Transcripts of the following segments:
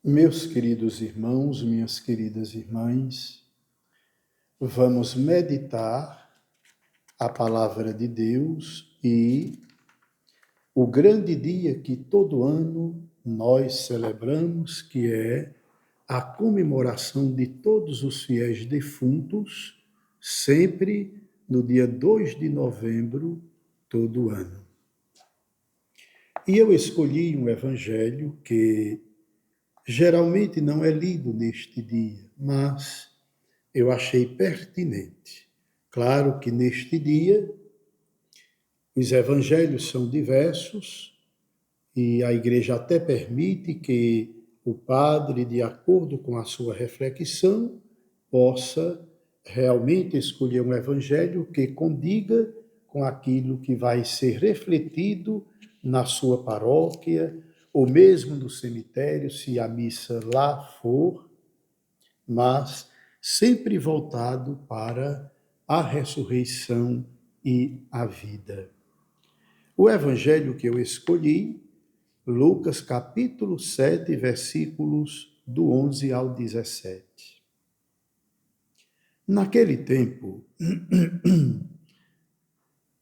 Meus queridos irmãos, minhas queridas irmãs, vamos meditar a palavra de Deus e o grande dia que todo ano nós celebramos, que é a comemoração de todos os fiéis defuntos, sempre no dia 2 de novembro, todo ano. E eu escolhi um evangelho que geralmente não é lido neste dia, mas eu achei pertinente. Claro que neste dia os evangelhos são diversos e a igreja até permite que o padre, de acordo com a sua reflexão, possa realmente escolher um evangelho que condiga com aquilo que vai ser refletido na sua paróquia, ou mesmo no cemitério, se a missa lá for, mas sempre voltado para a ressurreição e a vida. O evangelho que eu escolhi, Lucas capítulo 7, versículos do 11 ao 17. Naquele tempo,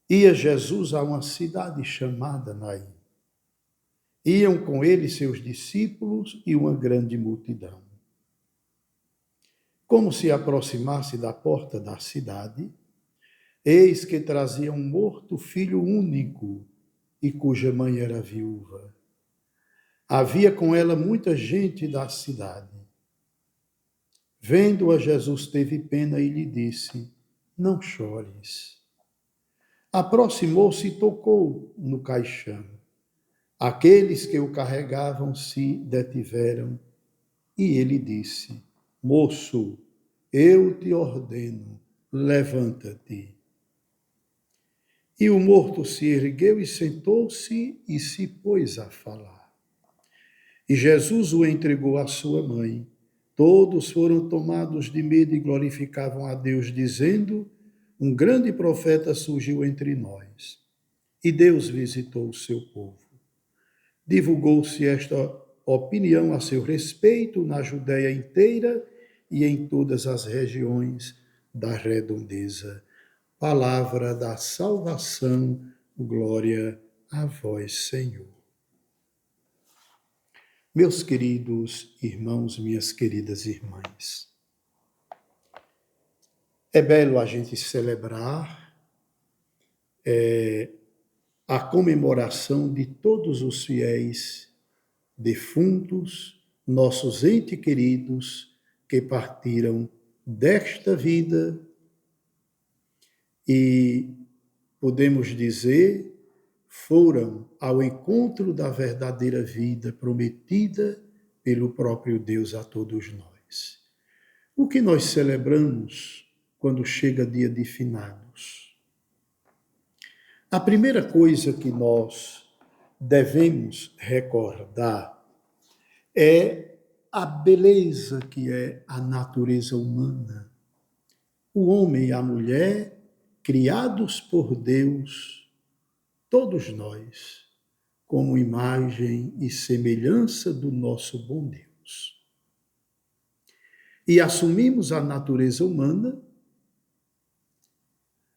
ia Jesus a uma cidade chamada Naim. Iam com ele seus discípulos e uma grande multidão. Como se aproximasse da porta da cidade, eis que trazia um morto filho único e cuja mãe era viúva. Havia com ela muita gente da cidade. Vendo-a, Jesus teve pena e lhe disse: Não chores. Aproximou-se e tocou no caixão. Aqueles que o carregavam se detiveram, e ele disse: Moço, eu te ordeno, levanta-te. E o morto se ergueu e sentou-se e se pôs a falar. E Jesus o entregou à sua mãe. Todos foram tomados de medo e glorificavam a Deus, dizendo: Um grande profeta surgiu entre nós, e Deus visitou o seu povo. Divulgou-se esta opinião a seu respeito na Judéia inteira e em todas as regiões da redondeza. Palavra da salvação, glória a vós, Senhor. Meus queridos irmãos, minhas queridas irmãs, é belo a gente celebrar a comemoração de todos os fiéis defuntos, nossos entes queridos que partiram desta vida e, podemos dizer, foram ao encontro da verdadeira vida prometida pelo próprio Deus a todos nós. O que nós celebramos quando chega dia de finados? A primeira coisa que nós devemos recordar é a beleza que é a natureza humana. O homem e a mulher, criados por Deus, todos nós, como imagem e semelhança do nosso bom Deus. E assumimos a natureza humana,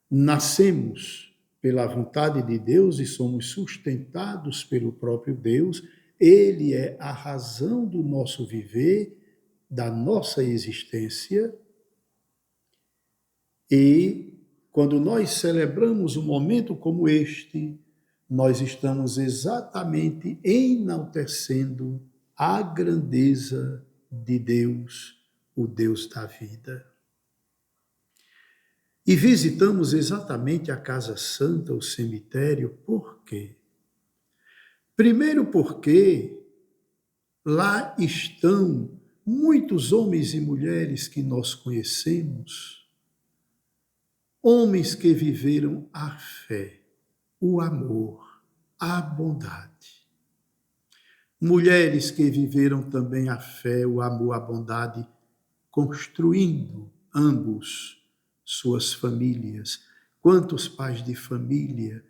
nascemos pela vontade de Deus e somos sustentados pelo próprio Deus. Ele é a razão do nosso viver, da nossa existência. E quando nós celebramos um momento como este, nós estamos exatamente enaltecendo a grandeza de Deus, o Deus da vida. E visitamos exatamente a Casa Santa, o cemitério, por quê? Primeiro porque lá estão muitos homens e mulheres que nós conhecemos, homens que viveram a fé, o amor, a bondade. Mulheres que viveram também a fé, o amor, a bondade, construindo ambos suas famílias. Quantos pais de família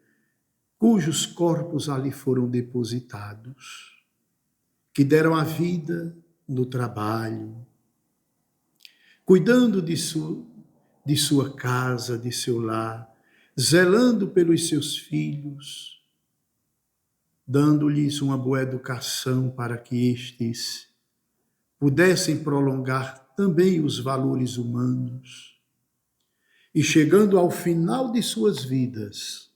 cujos corpos ali foram depositados, que deram a vida no trabalho, cuidando de sua casa, de seu lar, zelando pelos seus filhos, dando-lhes uma boa educação para que estes pudessem prolongar também os valores humanos. E chegando ao final de suas vidas,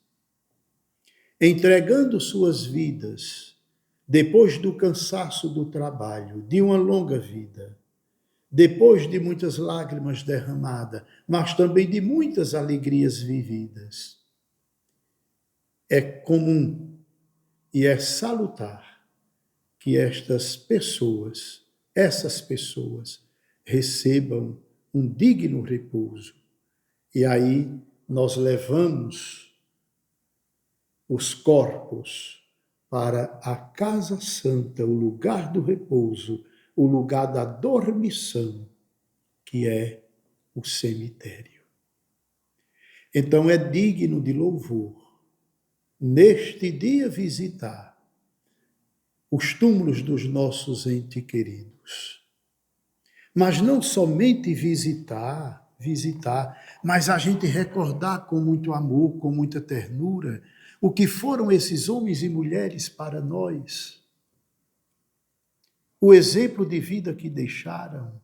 entregando suas vidas, depois do cansaço do trabalho, de uma longa vida, depois de muitas lágrimas derramadas, mas também de muitas alegrias vividas. É comum e é salutar que essas pessoas recebam um digno repouso. E aí nós levamos os corpos para a casa santa, o lugar do repouso, o lugar da dormição, que é o cemitério. Então é digno de louvor, neste dia, visitar os túmulos dos nossos entes queridos. Mas não somente visitar, mas a gente recordar com muito amor, com muita ternura, o que foram esses homens e mulheres para nós, o exemplo de vida que deixaram,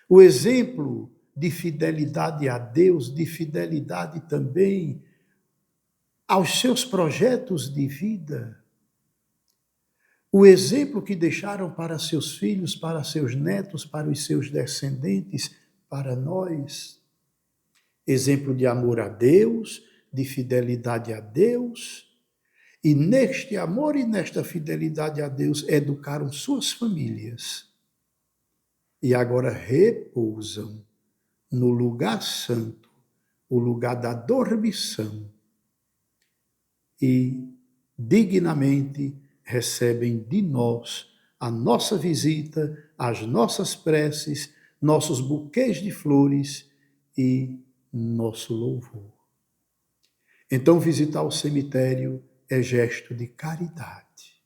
o exemplo de fidelidade a Deus, de fidelidade também aos seus projetos de vida, o exemplo que deixaram para seus filhos, para seus netos, para os seus descendentes, para nós. Exemplo de amor a Deus, de fidelidade a Deus. E neste amor e nesta fidelidade a Deus, educaram suas famílias. E agora repousam no lugar santo, o lugar da dormição. E dignamente recebem de nós a nossa visita, as nossas preces, nossos buquês de flores e nosso louvor. Então, visitar o cemitério é gesto de caridade,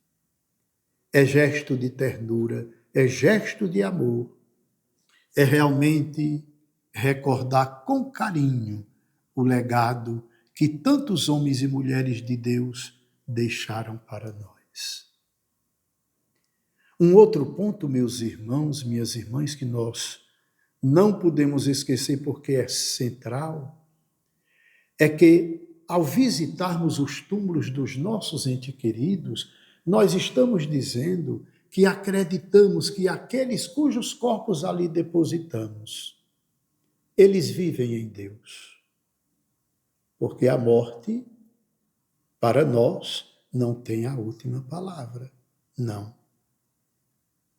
é gesto de ternura, é gesto de amor, é realmente recordar com carinho o legado que tantos homens e mulheres de Deus deixaram para nós. Um outro ponto, meus irmãos, minhas irmãs, que nós não podemos esquecer porque é central, é que ao visitarmos os túmulos dos nossos entes queridos, nós estamos dizendo que acreditamos que aqueles cujos corpos ali depositamos, eles vivem em Deus. Porque a morte, para nós, não tem a última palavra. Não.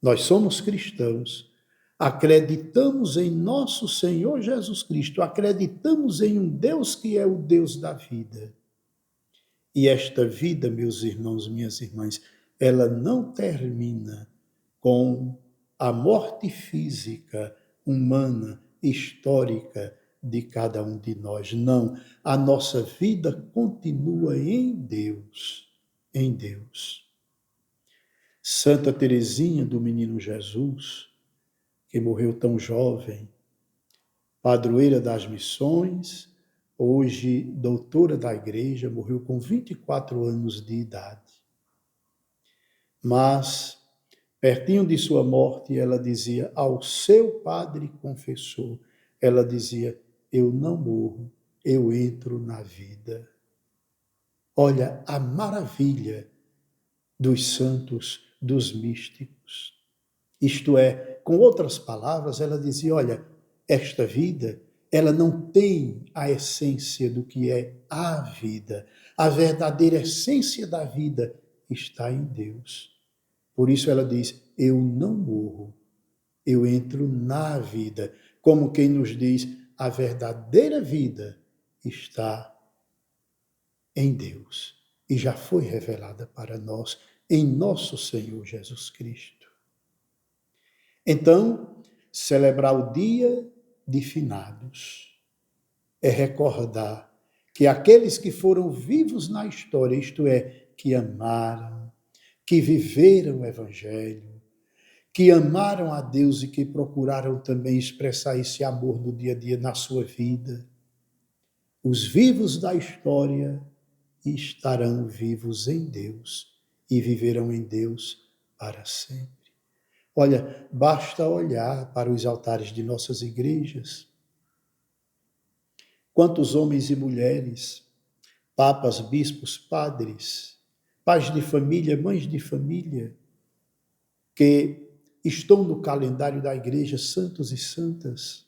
Nós somos cristãos, acreditamos em nosso Senhor Jesus Cristo, acreditamos em um Deus que é o Deus da vida. E esta vida, meus irmãos, minhas irmãs, ela não termina com a morte física, humana, histórica de cada um de nós. Não, a nossa vida continua em Deus, em Deus. Santa Teresinha do Menino Jesus, que morreu tão jovem, padroeira das missões, hoje doutora da igreja, morreu com 24 anos de idade. Mas, pertinho de sua morte, ela dizia ao seu padre confessor, ela dizia, eu não morro, eu entro na vida. Olha a maravilha dos santos, dos místicos. Isto é, com outras palavras, ela dizia, olha, esta vida, ela não tem a essência do que é a vida. A verdadeira essência da vida está em Deus. Por isso ela diz, eu não morro, eu entro na vida. Como quem nos diz, a verdadeira vida está em Deus e já foi revelada para nós em nosso Senhor Jesus Cristo. Então, celebrar o dia de finados é recordar que aqueles que foram vivos na história, isto é, que amaram, que viveram o Evangelho, que amaram a Deus e que procuraram também expressar esse amor no dia a dia na sua vida. Os vivos da história estarão vivos em Deus e viverão em Deus para sempre. Olha, basta olhar para os altares de nossas igrejas. Quantos homens e mulheres, papas, bispos, padres, pais de família, mães de família, que estão no calendário da igreja, santos e santas.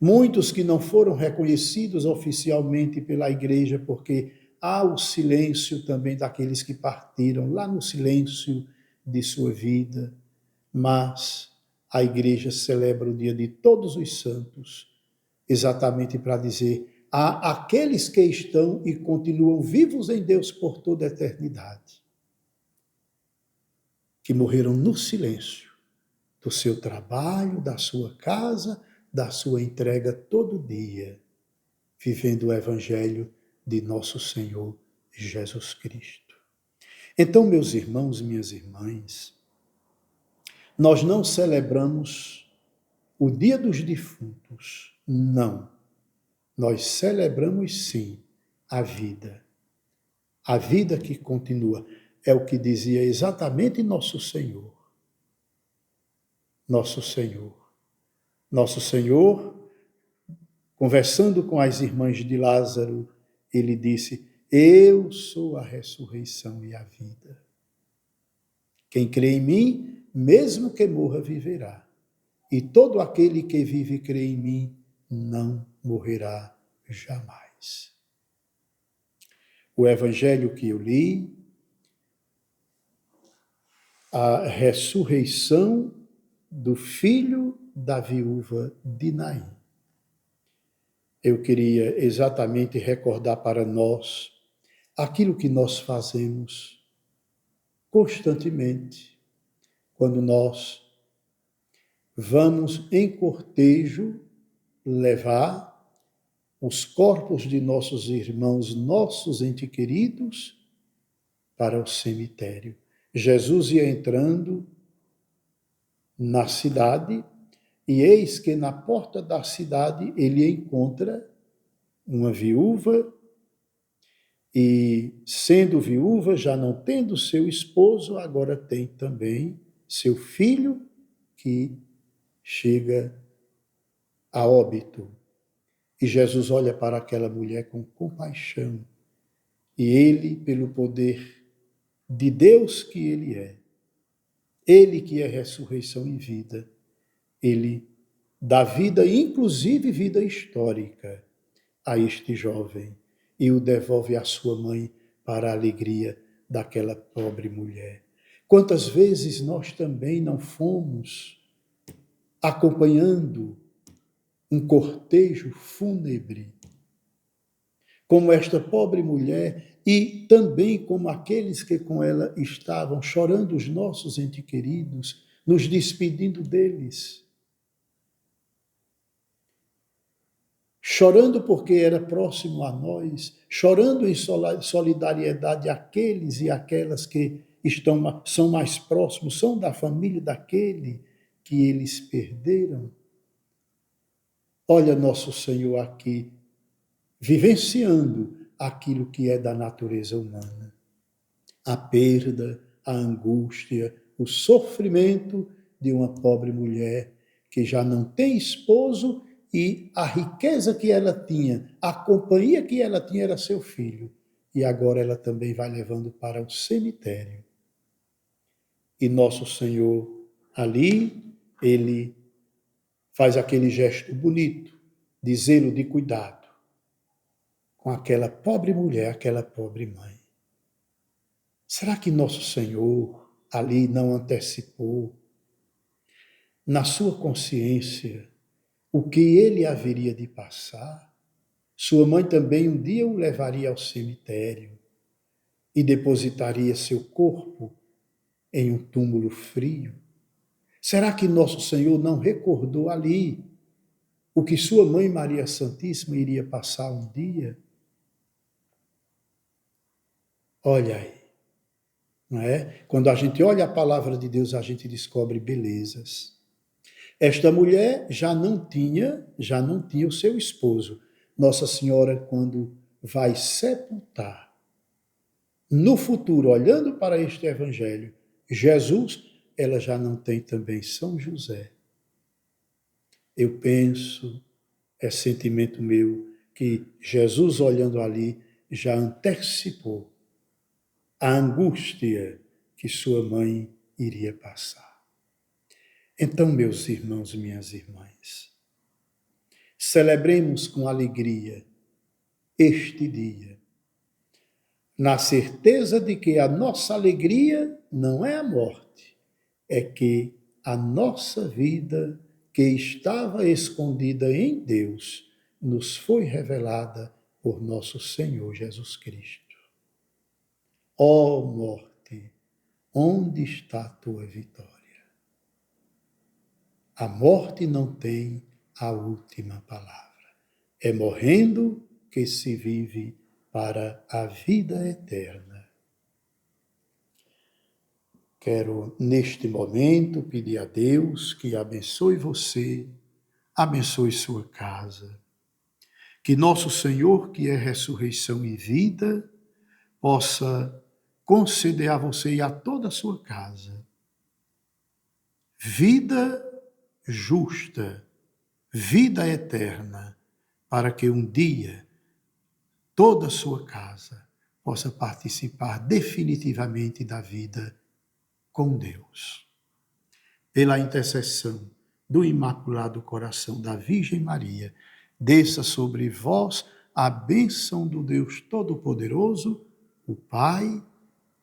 Muitos que não foram reconhecidos oficialmente pela igreja, porque há o silêncio também daqueles que partiram lá no silêncio de sua vida, mas a igreja celebra o dia de todos os santos, exatamente para dizer: há aqueles que estão e continuam vivos em Deus por toda a eternidade, que morreram no silêncio do seu trabalho, da sua casa, da sua entrega todo dia, vivendo o evangelho de nosso Senhor Jesus Cristo. Então, meus irmãos, minhas irmãs, nós não celebramos o Dia dos Defuntos, não. Nós celebramos, sim, a vida. A vida que continua. É o que dizia exatamente nosso Senhor. Nosso Senhor. Nosso Senhor, conversando com as irmãs de Lázaro, ele disse: eu sou a ressurreição e a vida. Quem crê em mim, mesmo que morra, viverá. E todo aquele que vive e crê em mim, não morrerá jamais. O evangelho que eu li, a ressurreição do filho da viúva de Naim. Eu queria exatamente recordar para nós aquilo que nós fazemos constantemente quando nós vamos em cortejo levar os corpos de nossos irmãos, nossos entes queridos, para o cemitério. Jesus ia entrando na cidade e eis que na porta da cidade ele encontra uma viúva e, sendo viúva, já não tendo seu esposo, agora tem também seu filho que chega a óbito. E Jesus olha para aquela mulher com compaixão. E ele, pelo poder de Deus que ele é, ele que é ressurreição e vida, ele dá vida, inclusive vida histórica, a este jovem e o devolve à sua mãe para a alegria daquela pobre mulher. Quantas vezes nós também não fomos acompanhando um cortejo fúnebre, como esta pobre mulher e também como aqueles que com ela estavam, chorando os nossos entes queridos, nos despedindo deles. Chorando porque era próximo a nós, chorando em solidariedade àqueles e aquelas que são mais próximos, são da família daquele que eles perderam. Olha nosso Senhor aqui, vivenciando aquilo que é da natureza humana. A perda, a angústia, o sofrimento de uma pobre mulher que já não tem esposo e a riqueza que ela tinha, a companhia que ela tinha era seu filho. E agora ela também vai levando para o cemitério. E nosso Senhor ali, ele faz aquele gesto bonito, de zelo, de cuidado, com aquela pobre mulher, aquela pobre mãe. Será que nosso Senhor ali não antecipou na sua consciência o que ele haveria de passar? Sua mãe também um dia o levaria ao cemitério e depositaria seu corpo em um túmulo frio. Será que nosso Senhor não recordou ali o que sua mãe Maria Santíssima iria passar um dia? Olha aí, não é? Quando a gente olha a palavra de Deus, a gente descobre belezas. Esta mulher já não tinha o seu esposo. Nossa Senhora, quando vai sepultar, no futuro, olhando para este evangelho, Jesus, ela já não tem também São José. Eu penso, é sentimento meu, que Jesus, olhando ali, já antecipou a angústia que sua mãe iria passar. Então, meus irmãos e minhas irmãs, celebremos com alegria este dia, na certeza de que a nossa alegria não é a morte, é que a nossa vida, que estava escondida em Deus, nos foi revelada por nosso Senhor Jesus Cristo. Ó morte, onde está a tua vitória? A morte não tem a última palavra. É morrendo que se vive para a vida eterna. Quero, neste momento, pedir a Deus que abençoe você, abençoe sua casa. Que nosso Senhor, que é ressurreição e vida, possa conceder a você e a toda a sua casa vida justa, vida eterna, para que um dia toda a sua casa possa participar definitivamente da vida com Deus. Pela intercessão do Imaculado Coração da Virgem Maria, desça sobre vós a bênção do Deus Todo-Poderoso, o Pai,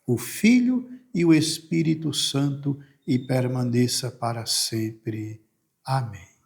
o Filho e o Espírito Santo, e permaneça para sempre. Amém.